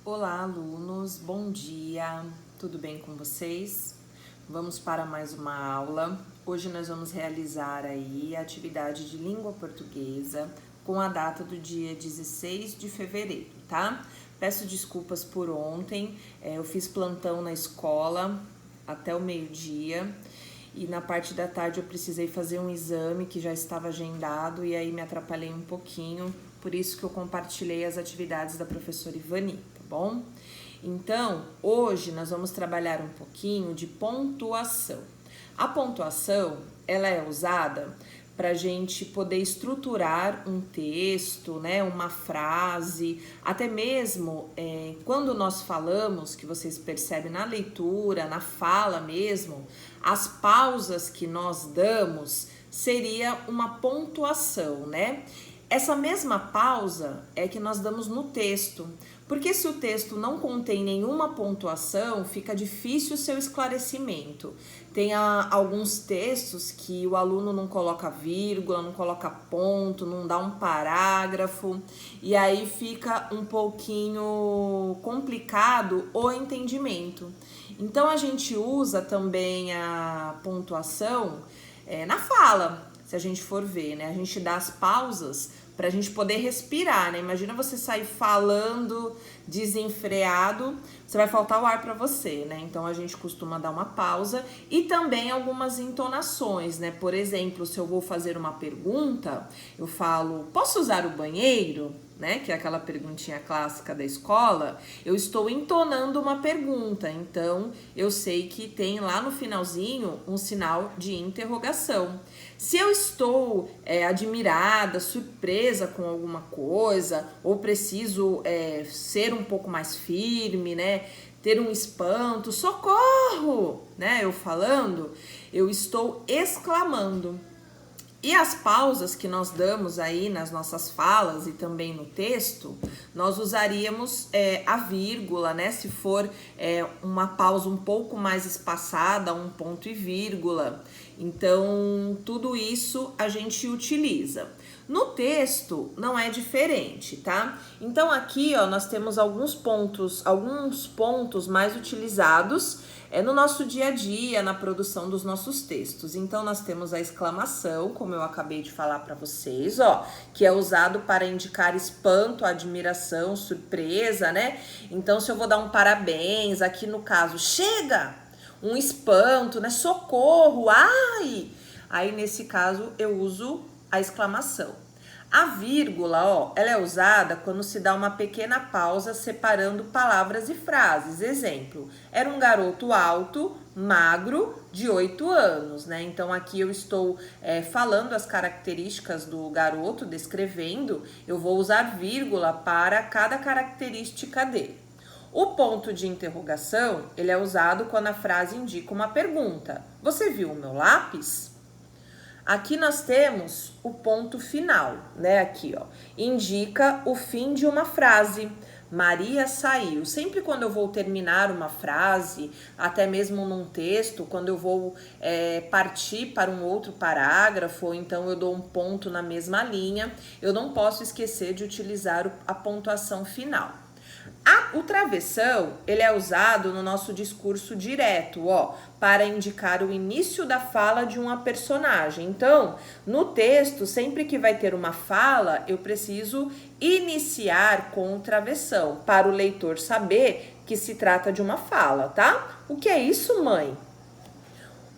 Olá, alunos, bom dia, tudo bem com vocês? Vamos para mais uma aula. Hoje nós vamos realizar aí a atividade de língua portuguesa com a data do dia 16 de fevereiro, tá? Peço desculpas por ontem, eu fiz plantão na escola até o meio-dia e na parte da tarde eu precisei fazer um exame que já estava agendado e aí me atrapalhei um pouquinho, por isso que eu compartilhei as atividades da professora Ivani. Bom? Então, hoje nós vamos trabalhar um pouquinho de pontuação. A pontuação, ela é usada para a gente poder estruturar um texto, né, uma frase, até mesmo quando nós falamos, que vocês percebem na leitura, na fala mesmo, as pausas que nós damos seria uma pontuação, né? Essa mesma pausa é que nós damos no texto, porque se o texto não contém nenhuma pontuação, fica difícil o seu esclarecimento. Tem alguns textos que o aluno não coloca vírgula, não coloca ponto, não dá um parágrafo, e aí fica um pouquinho complicado o entendimento. Então a gente usa também a pontuação na fala. Se a gente for ver, né? A gente dá as pausas para a gente poder respirar, né? Imagina você sair falando desenfreado, você vai faltar o ar para você, né? Então a gente costuma dar uma pausa e também algumas entonações, né? Por exemplo, se eu vou fazer uma pergunta, eu falo, posso usar o banheiro? Né, que é aquela perguntinha clássica da escola, eu estou entonando uma pergunta, então eu sei que tem lá no finalzinho um sinal de interrogação. Se eu estou admirada, surpresa com alguma coisa, ou preciso ser um pouco mais firme, né, ter um espanto, socorro, né, eu falando, eu estou exclamando. E as pausas que nós damos aí nas nossas falas e também no texto, nós usaríamos a vírgula, né? Se for uma pausa um pouco mais espaçada, um ponto e vírgula. Então, tudo isso a gente utiliza. No texto não é diferente, tá? Então aqui, ó, nós temos alguns pontos mais utilizados no nosso dia a dia, na produção dos nossos textos. Então nós temos a exclamação, como eu acabei de falar para vocês, ó, que é usado para indicar espanto, admiração, surpresa, né? Então se eu vou dar um parabéns, aqui no caso, chega! Um espanto, né? Socorro, ai! Aí nesse caso eu uso a exclamação. A vírgula, ó, ela é usada quando se dá uma pequena pausa separando palavras e frases. Exemplo, era um garoto alto, magro, de 8 anos, né? Então aqui eu estou falando as características do garoto, descrevendo, eu vou usar vírgula para cada característica dele. O ponto de interrogação, ele é usado quando a frase indica uma pergunta. Você viu o meu lápis? Aqui nós temos o ponto final, né? Aqui, ó, indica o fim de uma frase. Maria saiu. Sempre quando eu vou terminar uma frase, até mesmo num texto, quando eu vou partir para um outro parágrafo, ou então eu dou um ponto na mesma linha, eu não posso esquecer de utilizar a pontuação final. O travessão, ele é usado no nosso discurso direto, ó, para indicar o início da fala de uma personagem. Então, no texto, sempre que vai ter uma fala, eu preciso iniciar com o travessão, para o leitor saber que se trata de uma fala, tá? O que é isso, mãe?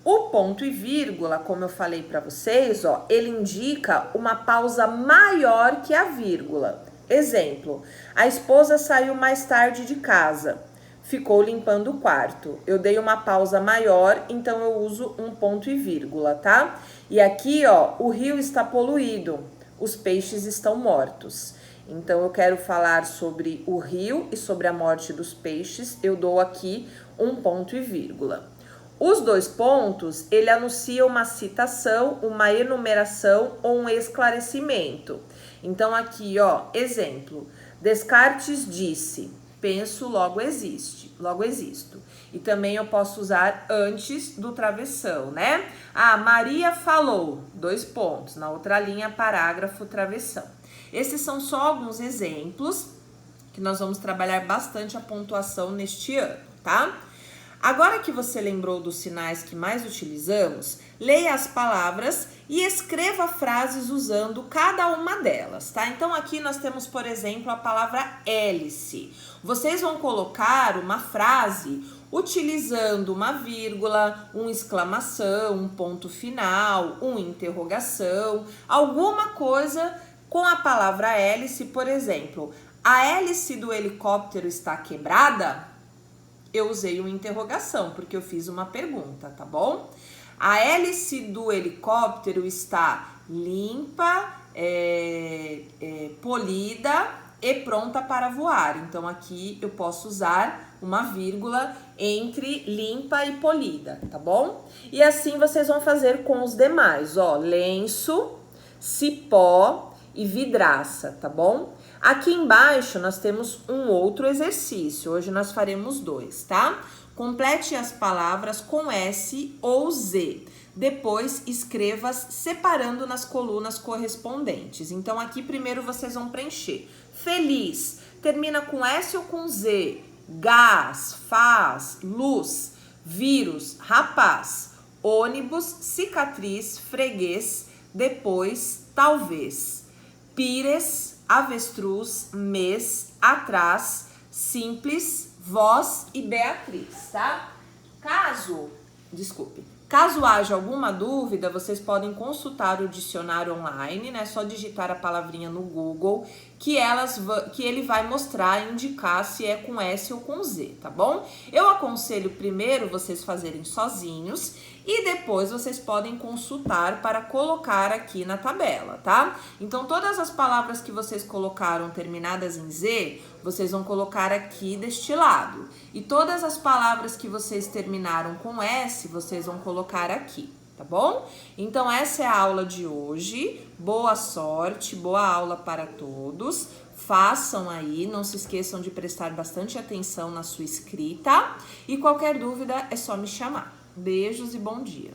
O ponto e vírgula, como eu falei para vocês, ó, ele indica uma pausa maior que a vírgula. Exemplo, a esposa saiu mais tarde de casa, ficou limpando o quarto. Eu dei uma pausa maior, então eu uso um ponto e vírgula, tá? E aqui, ó, o rio está poluído, os peixes estão mortos. Então eu quero falar sobre o rio e sobre a morte dos peixes, eu dou aqui um ponto e vírgula. Os dois pontos, ele anuncia uma citação, uma enumeração ou um esclarecimento. Então aqui, ó, exemplo, Descartes disse, penso, logo existe, logo existo. E também eu posso usar antes do travessão, né? Maria falou, 2 pontos, na outra linha, parágrafo, travessão. Esses são só alguns exemplos que que nós vamos trabalhar bastante a pontuação neste ano, tá? Agora que você lembrou dos sinais que mais utilizamos, leia as palavras e escreva frases usando cada uma delas, tá? Então aqui nós temos, por exemplo, a palavra hélice. Vocês vão colocar uma frase utilizando uma vírgula, uma exclamação, um ponto final, uma interrogação, alguma coisa com a palavra hélice, por exemplo. A hélice do helicóptero está quebrada? Eu usei uma interrogação, porque eu fiz uma pergunta, tá bom? A hélice do helicóptero está limpa, polida e pronta para voar. Então, aqui eu posso usar uma vírgula entre limpa e polida, tá bom? E assim vocês vão fazer com os demais, ó, lenço, cipó e vidraça, tá bom? Aqui embaixo nós temos um outro exercício, hoje nós faremos 2, tá? Complete as palavras com S ou Z, depois escreva-as separando nas colunas correspondentes. Então aqui primeiro vocês vão preencher. Feliz, termina com S ou com Z? Gás, faz, luz, vírus, rapaz, ônibus, cicatriz, freguês, depois, talvez, pires, avestruz, mês, atrás, simples, voz e Beatriz, tá? Caso haja alguma dúvida, vocês podem consultar o dicionário online, né? Só digitar a palavrinha no Google que ele vai mostrar e indicar se é com S ou com Z, tá bom? Eu aconselho primeiro vocês fazerem sozinhos e depois vocês podem consultar para colocar aqui na tabela, tá? Então, todas as palavras que vocês colocaram terminadas em Z, vocês vão colocar aqui deste lado. E todas as palavras que vocês terminaram com S, vocês vão colocar aqui, tá bom? Então, essa é a aula de hoje. Boa sorte, boa aula para todos. Façam aí, não se esqueçam de prestar bastante atenção na sua escrita. E qualquer dúvida é só me chamar. Beijos e bom dia!